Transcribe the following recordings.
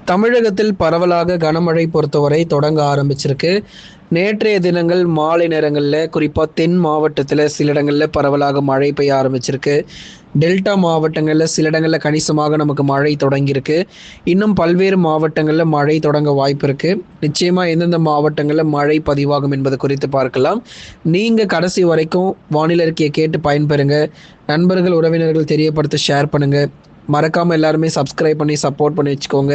தமிழகத்தில் பரவலாக கனமழை பொறுத்தவரை தொடங்க ஆரம்பிச்சிருக்கு. நேற்றைய தினங்கள் மாலை நேரங்கள்ல குறிப்பா தென் மாவட்டத்துல சில இடங்கள்ல பரவலாக மழை பெய்ய ஆரம்பிச்சிருக்கு. டெல்டா மாவட்டங்கள்ல சில இடங்கள்ல கணிசமாக நமக்கு மழை தொடங்கியிருக்கு. இன்னும் பல்வேறு மாவட்டங்கள்ல மழை தொடங்க வாய்ப்பு இருக்கு. நிச்சயமா எந்தெந்த மாவட்டங்கள்ல மழை பதிவாகும் என்பது குறித்து பார்க்கலாம். நீங்க கடைசி வரைக்கும் வானிலை அறிக்கையை கேட்டு பயன்பெறுங்க. நண்பர்கள், உறவினர்கள் தெரியப்படுத்த ஷேர் பண்ணுங்க. மறக்காம எல்லாருமே சப்ஸ்கிரைப் பண்ணி சப்போர்ட் பண்ணி வச்சுக்கோங்க.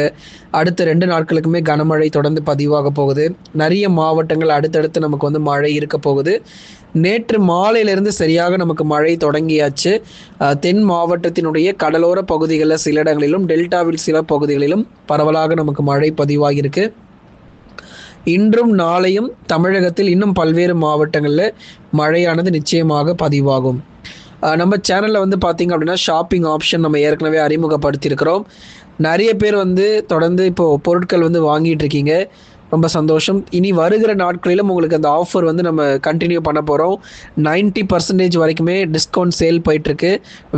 அடுத்த 2 நாட்களுக்குமே கனமழை தொடர்ந்து பதிவாக போகுது. நிறைய மாவட்டங்கள் அடுத்தடுத்து நமக்கு வந்து மழை இருக்க போகுது. நேற்று மாலையிலிருந்து சரியாக நமக்கு மழை தொடங்கியாச்சு. தென் மாவட்டத்தினுடைய கடலோர பகுதிகளில் சில இடங்களிலும், டெல்டாவில் சில பகுதிகளிலும் பரவலாக நமக்கு மழை பதிவாகியிருக்கு. இன்றும் நாளையும் தமிழகத்தில் இன்னும் பல்வேறு மாவட்டங்களில் மழையானது நிச்சயமாக பதிவாகும். நம்ம சேனலில் வந்து பார்த்தீங்க அப்படின்னா ஷாப்பிங் ஆப்ஷன் நம்ம ஏற்கனவே அறிமுகப்படுத்தியிருக்கிறோம். நிறைய பேர் வந்து தொடர்ந்து இப்போது பொருட்கள் வந்து வாங்கிட்டு இருக்கீங்க. ரொம்ப சந்தோஷம். இனி வருகிற நாட்களிலும் உங்களுக்கு அந்த ஆஃபர் வந்து நம்ம கண்டினியூ பண்ண போகிறோம். 90% வரைக்குமே டிஸ்கவுண்ட் சேல் போயிட்டுருக்கு.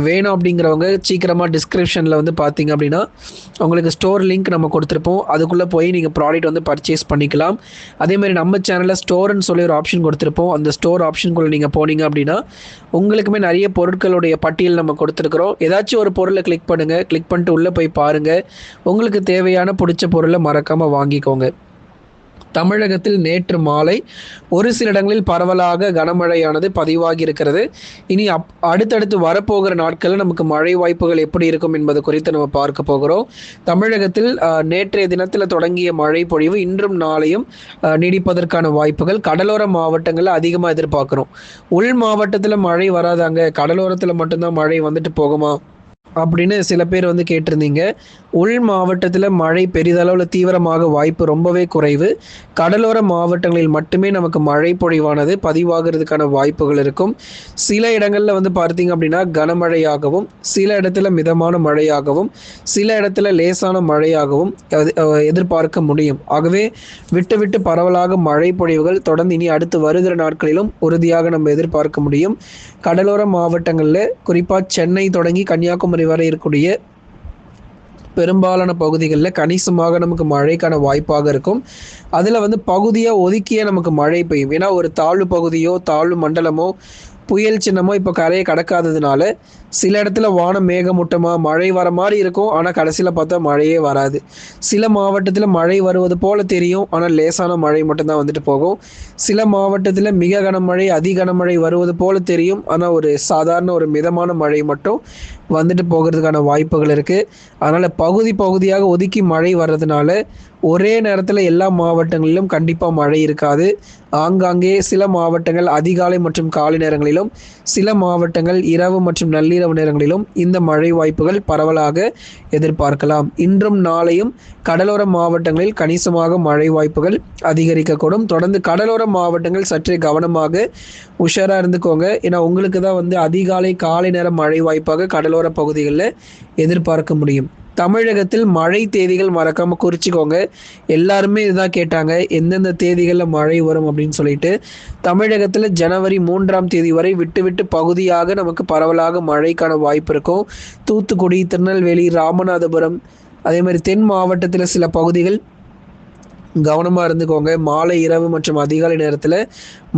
வேணும் அப்படிங்கிறவங்க சீக்கிரமாக டிஸ்கிரிப்ஷனில் வந்து பார்த்தீங்க அப்படின்னா உங்களுக்கு ஸ்டோர் லிங்க் நம்ம கொடுத்துருப்போம். அதுக்குள்ளே போய் நீங்கள் ப்ராடக்ட் வந்து பர்ச்சேஸ் பண்ணிக்கலாம். அதேமாதிரி நம்ம சேனலில் ஸ்டோர்னு சொல்லி ஒரு ஆப்ஷன் கொடுத்துருப்போம். அந்த ஸ்டோர் ஆப்ஷனுக்குள்ளே நீங்கள் போனீங்க அப்படின்னா உங்களுக்குமே நிறைய பொருட்களுடைய பட்டியல் நம்ம கொடுத்துருக்குறோம். ஏதாச்சும் ஒரு பொருளை கிளிக் பண்ணுங்கள். கிளிக் பண்ணிட்டு உள்ளே போய் பாருங்கள். உங்களுக்கு தேவையான பிடிச்ச பொருளை மறக்காமல் வாங்கிக்கோங்க. தமிழகத்தில் நேற்று மாலை ஒரு சில இடங்களில் பரவலாக கனமழையானது பதிவாகி இருக்கிறது. இனி அடுத்தடுத்து வரப்போகிற நாட்களில் நமக்கு மழை வாய்ப்புகள் எப்படி இருக்கும் என்பது குறித்து நம்ம பார்க்க போகிறோம். தமிழகத்தில் நேற்றைய தினத்தில் தொடங்கிய மழை பொழிவு இன்றும் நாளையும் நீடிப்பதற்கான வாய்ப்புகள் கடலோர மாவட்டங்களில் அதிகமாக எதிர்பார்க்குறோம். உள் மாவட்டத்தில் மழை வராதாங்க, கடலோரத்தில் மட்டும்தான் மழை வந்துட்டு போகுமா அப்படின்னு சில பேர் வந்து கேட்டிருந்தீங்க. உள் மாவட்டத்தில் மழை பெரிதளவில் தீவிரமாக வாய்ப்பு ரொம்பவே குறைவு. கடலோர மாவட்டங்களில் மட்டுமே நமக்கு மழை பொழிவானது பதிவாகிறதுக்கான வாய்ப்புகள் இருக்கும். சில இடங்களில் வந்து பார்த்தீங்க அப்படின்னா கனமழையாகவும், சில இடத்துல மிதமான மழையாகவும், சில இடத்துல லேசான மழையாகவும் எதிர்பார்க்க முடியும். ஆகவே விட்டு விட்டு பரவலாக மழை பொழிவுகள் தொடர்ந்து இனி அடுத்து வருகிற நாட்களிலும் உறுதியாக நம்ம எதிர்பார்க்க முடியும். கடலோர மாவட்டங்களில் குறிப்பாக சென்னை தொடங்கி கன்னியாகுமரி வரை இருக்கக்கூடிய பெரும்பாலான பகுதிகளில் கணிசமாக நமக்கு மழைக்கான வாய்ப்பாக இருக்கும். அதில் வந்து பகுதியாக ஒதுக்கிய நமக்கு மழை பெய்யும். ஏன்னா ஒரு தாழ்வு பகுதியோ தாழ்வு மண்டலமோ புயல் சின்னமோ இப்போ கரையை கடக்காததுனால சில இடத்துல வானம் மேகமூட்டமாக மழை வர மாதிரி இருக்கும். ஆனால் கடைசியில் பார்த்தா மழையே வராது. சில மாவட்டத்தில் மழை வருவது போல தெரியும், ஆனால் லேசான மழை மட்டும்தான் வந்துட்டு போகும். சில மாவட்டத்தில் மிக கனமழை அதி கனமழை வருவது போல தெரியும், ஆனால் ஒரு சாதாரண ஒரு மிதமான மழை மட்டும் வந்துட்டு போகிறதுக்கான வாய்ப்புகள் இருக்குது. அதனால் பகுதி பகுதியாக ஒதுக்கி மழை வர்றதுனால ஒரே நேரத்தில் எல்லா மாவட்டங்களிலும் கண்டிப்பாக மழை இருக்காது. ஆங்காங்கே சில மாவட்டங்கள் அதிகாலை மற்றும் காலை நேரங்களிலும், சில மாவட்டங்கள் இரவு மற்றும் நள்ளிரவு நேரங்களிலும் இந்த மழை வாய்ப்புகள் பரவலாக எதிர்பார்க்கலாம். இன்றும் நாளையும் கடலோர மாவட்டங்களில் கணிசமாக மழை வாய்ப்புகள் அதிகரிக்கக்கூடும். தொடர்ந்து கடலோர மாவட்டங்கள் சற்றே கவனமாக உஷாராக இருந்துக்கோங்க. ஏன்னா உங்களுக்கு தான் வந்து அதிகாலை காலை நேரம் மழை வாய்ப்பாக கடலோர பகுதிகளில் எதிர்பார்க்க முடியும். தமிழகத்தில் மழை தேதிகள் மறக்காமல் குறிச்சிக்கோங்க. எல்லாருமே இதுதான் கேட்டாங்க, எந்தெந்த தேதிகளில் மழை வரும் அப்படின்னு சொல்லிட்டு. தமிழகத்தில் ஜனவரி 3ஆம் தேதி வரை விட்டு விட்டு பகுதியாக நமக்கு பரவலாக மழைக்கான வாய்ப்பு இருக்கும். தூத்துக்குடி, திருநெல்வேலி, ராமநாதபுரம், அதே மாதிரி தென் மாவட்டத்தில் சில பகுதிகள் கவனமாக இருந்துக்கோங்க. மாலை இரவு மற்றும் அதிகாலை நேரத்தில்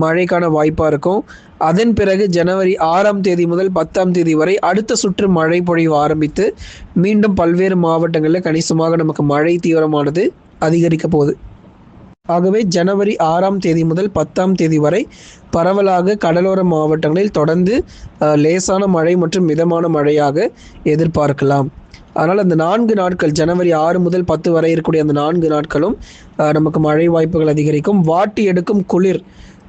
மழைக்கான வாய்ப்பாக இருக்கும். அதன் பிறகு ஜனவரி 6ஆம் தேதி முதல் 10ஆம் தேதி வரை அடுத்த சுற்று மழை பொழிவு ஆரம்பித்து மீண்டும் பல்வேறு மாவட்டங்களில் கணிசமாக நமக்கு மழை தீவிரமானது அதிகரிக்க போகுது. ஆகவே ஜனவரி 6ஆம் தேதி முதல் 10ஆம் தேதி வரை பரவலாக கடலோர மாவட்டங்களில் தொடர்ந்து லேசான மழை மற்றும் மிதமான மழையாக எதிர்பார்க்கலாம். அதனால் அந்த 4 நாட்கள் ஜனவரி 6 முதல் 10 வரை இருக்கக்கூடிய அந்த 4 நாட்களும் நமக்கு மழை வாய்ப்புகள் அதிகரிக்கும். வாட்டி எடுக்கும் குளிர்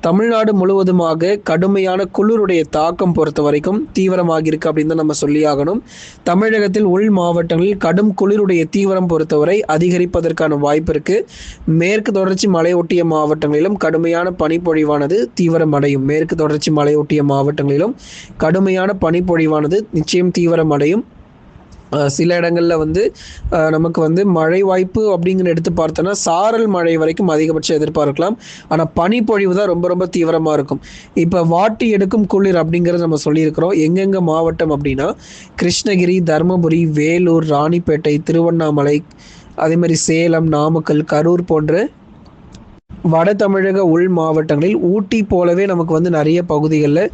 தமிழ்நாடு முழுவதுமாக கடுமையான குளிருடைய தாக்கம் பொறுத்த வரைக்கும் தீவிரமாக இருக்கு அப்படின்னு தான் நம்ம சொல்லி ஆகணும். தமிழகத்தில் உள் மாவட்டங்களில் கடும் குளிருடைய தீவிரம் பொறுத்தவரை அதிகரிப்பதற்கான வாய்ப்பு இருக்கு. மேற்கு தொடர்ச்சி மலையொட்டிய மாவட்டங்களிலும் கடுமையான பனிப்பொழிவானது தீவிரமடையும். மேற்கு தொடர்ச்சி மலையொட்டிய மாவட்டங்களிலும் கடுமையான பனிப்பொழிவானது நிச்சயம் தீவிரமடையும். சில இடங்களில் வந்து நமக்கு வந்து மழை வாய்ப்பு அப்படிங்கிற எடுத்து பார்த்தோன்னா சாரல் மழை வரைக்கும் அதிகபட்சம் எதிர்பார்க்கலாம். ஆனால் பனிப்பொழிவு தான் ரொம்ப ரொம்ப தீவிரமாக இருக்கும். இப்போ வாட்டி எடுக்கும் குளிர் அப்படிங்கிறத நம்ம சொல்லியிருக்கிறோம். எங்கெங்கே மாவட்டம் அப்படின்னா கிருஷ்ணகிரி, தருமபுரி, வேலூர், ராணிப்பேட்டை, திருவண்ணாமலை, அதே மாதிரி சேலம், நாமக்கல், கரூர் போன்ற வட தமிழக உள் மாவட்டங்களில் ஊட்டி போலவே நமக்கு வந்து நிறைய பகுதிகளில்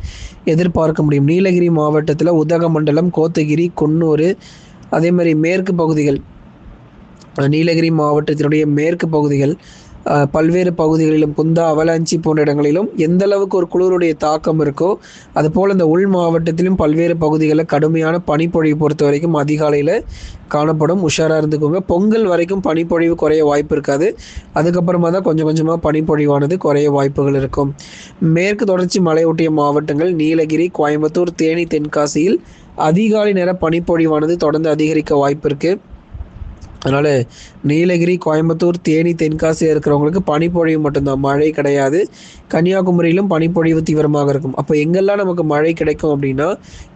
எதிர்பார்க்க முடியும். நீலகிரி மாவட்டத்தில் உதகமண்டலம், கோத்தகிரி, குன்னூர், அதே மாதிரி மேற்கு பகுதிகள், நீலகிரி மாவட்டத்தினுடைய மேற்கு பகுதிகள், பல்வேறு பகுதிகளிலும் குந்தா, அவலாஞ்சி போன்ற இடங்களிலும் எந்த அளவுக்கு ஒரு குளிருடைய தாக்கம் இருக்கோ அதுபோல் இந்த உள் மாவட்டத்திலும் பல்வேறு பகுதிகளில் கடுமையான பனிப்பொழிவு பொறுத்த வரைக்கும் அதிகாலையில் காணப்படும். உஷாராக இருந்துக்கோங்க. பொங்கல் வரைக்கும் பனிப்பொழிவு குறைய வாய்ப்பு இருக்காது. அதுக்கப்புறமா தான் கொஞ்சம் கொஞ்சமாக பனிப்பொழிவானது குறைய வாய்ப்புகள் இருக்கும். மேற்கு தொடர்ச்சி மலையொட்டிய மாவட்டங்கள் நீலகிரி, கோயம்புத்தூர், தேனி, தென்காசியில் அதிகாலை நேர பனிப்பொழிவானது தொடர்ந்து அதிகரிக்க வாய்ப்பு இருக்குது. அதனால் நீலகிரி, கோயம்புத்தூர், தேனி, தென்காசியில் இருக்கிறவங்களுக்கு பனிப்பொழிவு மட்டும்தான், மழை கிடையாது. கன்னியாகுமரியிலும் பனிப்பொழிவு தீவிரமாக இருக்கும். அப்போ எங்கெல்லாம் நமக்கு மழை கிடைக்கும் அப்படின்னா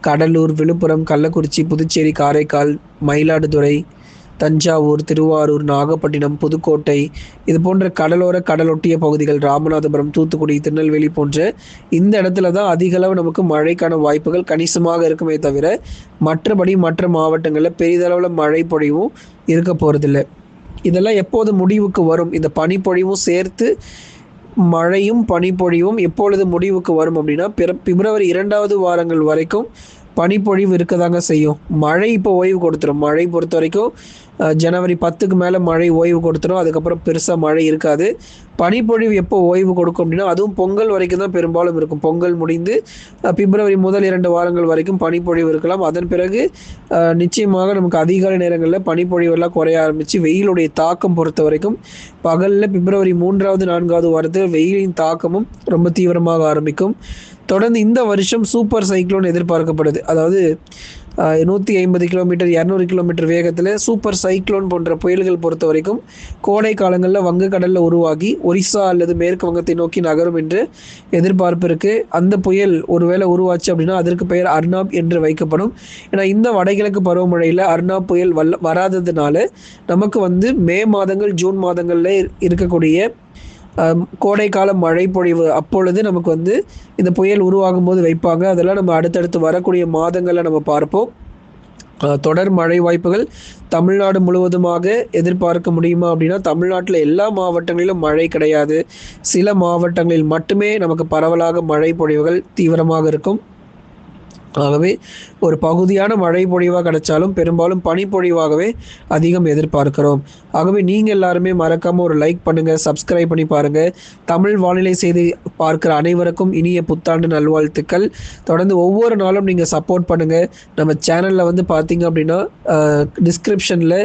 கடலூர், விழுப்புரம், கள்ளக்குறிச்சி, புதுச்சேரி, காரைக்கால், மயிலாடுதுறை, தஞ்சாவூர், திருவாரூர், நாகப்பட்டினம், புதுக்கோட்டை, இது போன்ற கடலோர கடலொட்டிய பகுதிகள், ராமநாதபுரம், தூத்துக்குடி, திருநெல்வேலி போன்ற இந்த இடத்துல தான் அதிக அளவு நமக்கு மழைக்கான வாய்ப்புகள் கணிசமாக இருக்குமே தவிர மற்றபடி மற்ற மாவட்டங்களில் பெரிதளவில் மழை பொழிவும் இருக்க போகிறதில்லை. இதெல்லாம் எப்போது முடிவுக்கு வரும்? இந்த பனிப்பொழிவும் சேர்த்து மழையும் பனிப்பொழிவும் எப்பொழுது முடிவுக்கு வரும் அப்படின்னா பிப்ரவரி 2வது வாரங்கள் வரைக்கும் பனிப்பொழிவு இருக்கதாங்க செய்யும். மழை இப்போ ஓய்வு கொடுத்துரும். மழை பொறுத்த வரைக்கும் ஜனவரி 10க்கு மேலே மழை ஓய்வு கொடுத்துரும். அதுக்கப்புறம் பெருசாக மழை இருக்காது. பனிப்பொழிவு எப்போ ஓய்வு கொடுக்கும் அப்படின்னா அதுவும் பொங்கல் வரைக்கும் தான் பெரும்பாலும் இருக்கும். பொங்கல் முடிந்து பிப்ரவரி முதல் 2 வாரங்கள் வரைக்கும் பனிப்பொழிவு இருக்கலாம். அதன் பிறகு நிச்சயமாக நமக்கு அதிகாலை நேரங்களில் பனிப்பொழிவெல்லாம் குறைய ஆரம்பித்து வெயிலுடைய தாக்கம் பொறுத்த வரைக்கும் பகலில் பிப்ரவரி 3வது 4வது வாரத்தில் வெயிலின் தாக்கமும் ரொம்ப தீவிரமாக ஆரம்பிக்கும். தொடர்ந்து இந்த வருஷம் சூப்பர் சைக்ளோன் எதிர்பார்க்கப்படுது. அதாவது 150 கிலோமீட்டர் 200 கிலோமீட்டர் வேகத்தில் சூப்பர் சைக்ளோன் போன்ற புயல்கள் பொறுத்த வரைக்கும் கோடை காலங்களில் வங்கக்கடலில் உருவாகி ஒரிசா அல்லது மேற்கு வங்கத்தை நோக்கி நகரும் என்று எதிர்பார்ப்பு இருக்குது. அந்த புயல் ஒருவேளை உருவாச்சு அப்படின்னா அதற்கு பெயர் அர்னாப் என்று வைக்கப்படும். ஏன்னா இந்த வடகிழக்கு பருவமழையில் அர்னாப் புயல் வராததுனால நமக்கு வந்து மே மாதங்கள், ஜூன் மாதங்களில் இருக்கக்கூடிய கோடைக்கால மழை பொழிவு அப்பொழுது நமக்கு வந்து இந்த புயல் உருவாகும் போது வைப்பாங்க. அதெல்லாம் நம்ம அடுத்தடுத்து வரக்கூடிய மாதங்களில் நம்ம பார்ப்போம். தொடர் மழை வாய்ப்புகள் தமிழ்நாடு முழுவதுமாக எதிர்பார்க்க முடியுமா அப்படின்னா தமிழ்நாட்டில் எல்லா மாவட்டங்களிலும் மழை கிடையாது. சில மாவட்டங்களில் மட்டுமே நமக்கு பரவலாக மழை பொழிவுகள் தீவிரமாக இருக்கும். ஆகவே ஒரு பகுதியான மழை பொழிவாக கிடைச்சாலும் பெரும்பாலும் பனிப்பொழிவாகவே அதிகம் எதிர்பார்க்கிறோம். ஆகவே நீங்கள் எல்லாருமே மறக்காமல் ஒரு லைக் பண்ணுங்கள், சப்ஸ்கிரைப் பண்ணி பாருங்கள். தமிழ் வானிலை செய்தி பார்க்குற அனைவருக்கும் இனிய புத்தாண்டு நல்வாழ்த்துக்கள். தொடர்ந்து ஒவ்வொரு நாளும் நீங்கள் சப்போர்ட் பண்ணுங்கள். நம்ம சேனலில் வந்து பார்த்தீங்க அப்படின்னா டிஸ்கிரிப்ஷனில்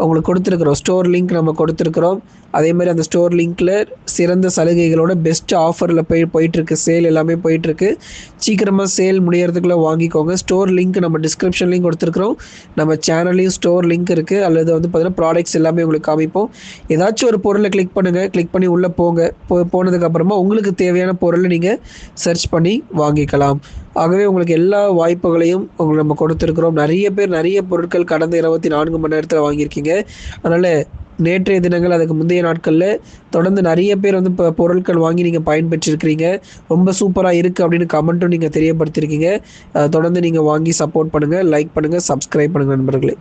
உங்களுக்கு கொடுத்துருக்குறோம், ஸ்டோர் லிங்க் நம்ம கொடுத்துருக்குறோம். அதே மாதிரி அந்த ஸ்டோர் லிங்க்கில் சிறந்த சலுகைகளோட பெஸ்ட் ஆஃபரில் போயிட்டுருக்கு. சேல் எல்லாமே போயிட்டுருக்கு. சீக்கிரமாக சேல் முடியறதுக்குள்ளே வாங்கிக்கோங்க. ஸ்டோர் லிங்க் நம்ம டிஸ்கிரிப்ஷன்லேயும் கொடுத்துருக்குறோம். நம்ம சேனல்லையும் ஸ்டோர் லிங்க் இருக்குது. அல்லது வந்து பார்த்தீங்கன்னா ப்ராடக்ட்ஸ் எல்லாமே உங்களுக்கு காமிப்போம். ஏதாச்சும் ஒரு பொருளை கிளிக் பண்ணுங்கள். கிளிக் பண்ணி உள்ளே போனதுக்கப்புறமா உங்களுக்கு தேவையான பொருளை நீங்கள் சர்ச் பண்ணி வாங்கிக்கலாம். ஆகவே உங்களுக்கு எல்லா வாய்ப்புகளையும் நம்ம கொடுத்துருக்குறோம். நிறைய பேர் நிறைய பொருட்கள் கடந்த 24 மணி நேரத்தில் வாங்கியிருக்கீங்க. அதனால் நேற்றைய தினங்கள் அதுக்கு முந்தைய நாட்களில் தொடர்ந்து நிறைய பேர் வந்து இப்போ பொருட்கள் வாங்கி நீங்கள் பயன்பெற்றிருக்கிறீங்க. ரொம்ப சூப்பராக இருக்குது அப்படின்னு கமெண்ட்டும் நீங்கள் தெரியப்படுத்தியிருக்கீங்க. தொடர்ந்து நீங்கள் வாங்கி சப்போர்ட் பண்ணுங்கள், லைக் பண்ணுங்கள், சப்ஸ்கிரைப் பண்ணுங்கள் நண்பர்களே.